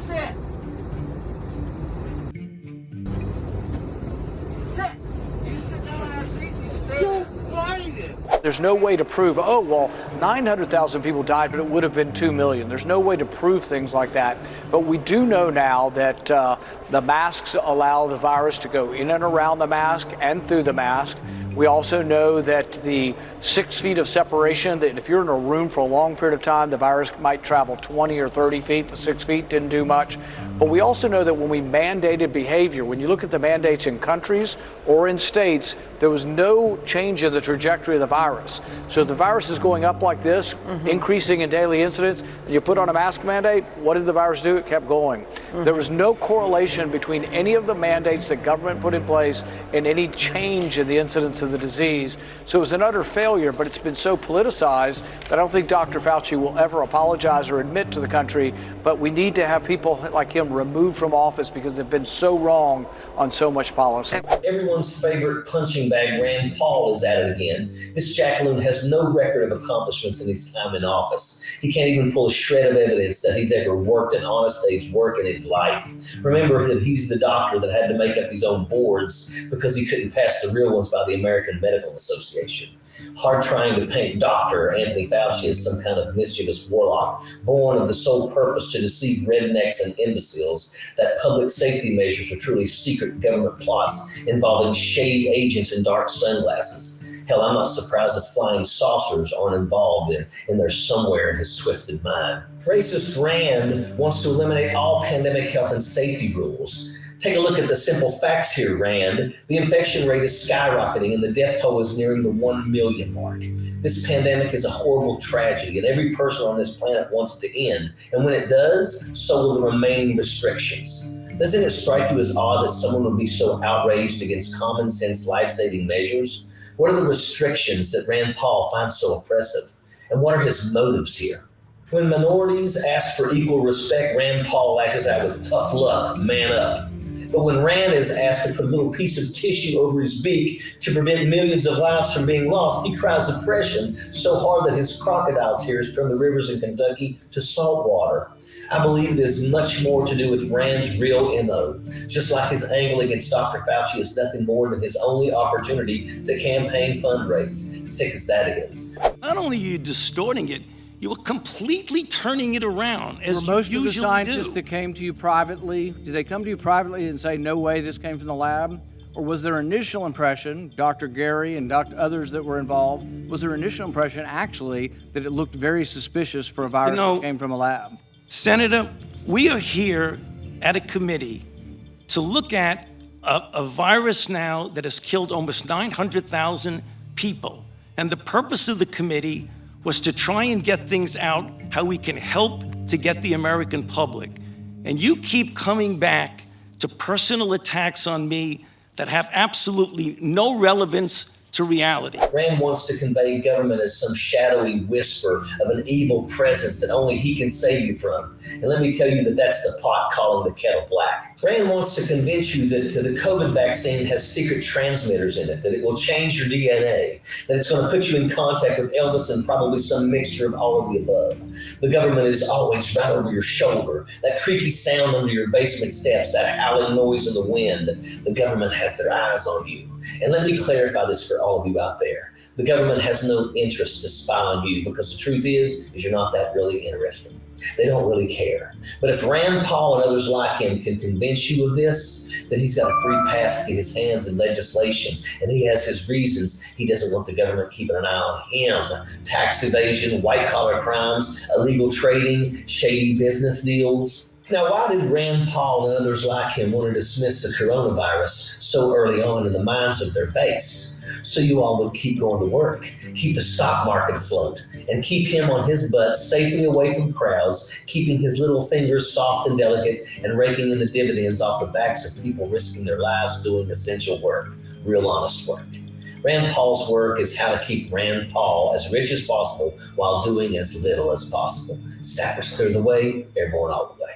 Sit. Sit. You sit down in our seat, you stay. Don't fight it. There's no way to prove, oh, well, 900,000 people died, but it would have been 2 million. There's no way to prove things like that. But we do know now that the masks allow the virus to go in and around the mask and through the mask. We also know that the 6 feet of separation, that if you're in a room for a long period of time, the virus might travel 20 or 30 feet. The 6 feet didn't do much. But we also know that when we mandated behavior, when you look at the mandates in countries or in states, there was no change in the trajectory of the virus. So if the virus is going up like this, increasing in daily incidence, and you put on a mask mandate, what did the virus do? It kept going. There was no correlation between any of the mandates that government put in place and any change in the incidence of the disease. So it was an utter failure, but it's been so politicized that I don't think Dr. Fauci will ever apologize or admit to the country, but we need to have people like him removed from office because they've been so wrong on so much policy. Everyone's favorite punching bag, Rand Paul, is at it again. This jackaloon has no record of accomplishments in his time in office. He can't even pull a shred of evidence that he's ever worked an honest day's work in his life. Remember that he's the doctor that had to make up his own boards because he couldn't pass the real ones by the American Medical Association. Hard trying to paint Dr. Anthony Fauci as some kind of mischievous warlock, born of the sole purpose to deceive rednecks and imbeciles, that public safety measures are truly secret government plots involving shady agents in dark sunglasses. Hell, I'm not surprised if flying saucers aren't involved in there somewhere in his twisted mind. Racist Rand wants to eliminate all pandemic health and safety rules. Take a look at the simple facts here, Rand. The infection rate is skyrocketing and the death toll is nearing the 1 million mark. This pandemic is a horrible tragedy and every person on this planet wants it to end. And when it does, so will the remaining restrictions. Doesn't it strike you as odd that someone would be so outraged against common sense life-saving measures? What are the restrictions that Rand Paul finds so oppressive? And what are his motives here? When minorities ask for equal respect, Rand Paul lashes out with tough luck, man up. But when Rand is asked to put a little piece of tissue over his beak to prevent millions of lives from being lost, he cries oppression so hard that his crocodile tears turn the rivers in Kentucky to salt water. I believe it has much more to do with Rand's real MO. Just like his angle against Dr. Fauci is nothing more than his only opportunity to campaign fundraise, sick as that is. Not only are you distorting it, you were completely turning it around, as Were most you of the usually scientists do. that came to you privately, did they come to you privately and say, no way, this came from the lab? Or was their initial impression, Dr. Gary and others that were involved, was their initial impression actually that it looked very suspicious for a virus that came from a lab? Senator, we are here at a committee to look at a virus now that has killed almost 900,000 people. And the purpose of the committee was to try and get things out, how we can help to get the American public. And you keep coming back to personal attacks on me that have absolutely no relevance to reality. Rand wants to convey government as some shadowy whisper of an evil presence that only he can save you from. And let me tell you that that's the pot calling the kettle black. Rand wants to convince you that the COVID vaccine has secret transmitters in it, that it will change your DNA, that it's going to put you in contact with Elvis and probably some mixture of all of the above. The government is always right over your shoulder, that creaky sound under your basement steps, that howling noise in the wind. The government has their eyes on you. And let me clarify this for all of you out there. The government has no interest to spy on you because the truth is you're not that really interesting. They don't really care. But if Rand Paul and others like him can convince you of this, then he's got a free pass to get his hands in legislation. And he has his reasons. He doesn't want the government keeping an eye on him. Tax evasion, white-collar crimes, illegal trading, shady business deals. Now, why did Rand Paul and others like him want to dismiss the coronavirus so early on in the minds of their base? So you all would keep going to work, keep the stock market afloat, and keep him on his butt safely away from crowds, keeping his little fingers soft and delicate and raking in the dividends off the backs of people risking their lives doing essential work, real honest work. Rand Paul's work is how to keep Rand Paul as rich as possible while doing as little as possible. Sappers clear the way, airborne all the way.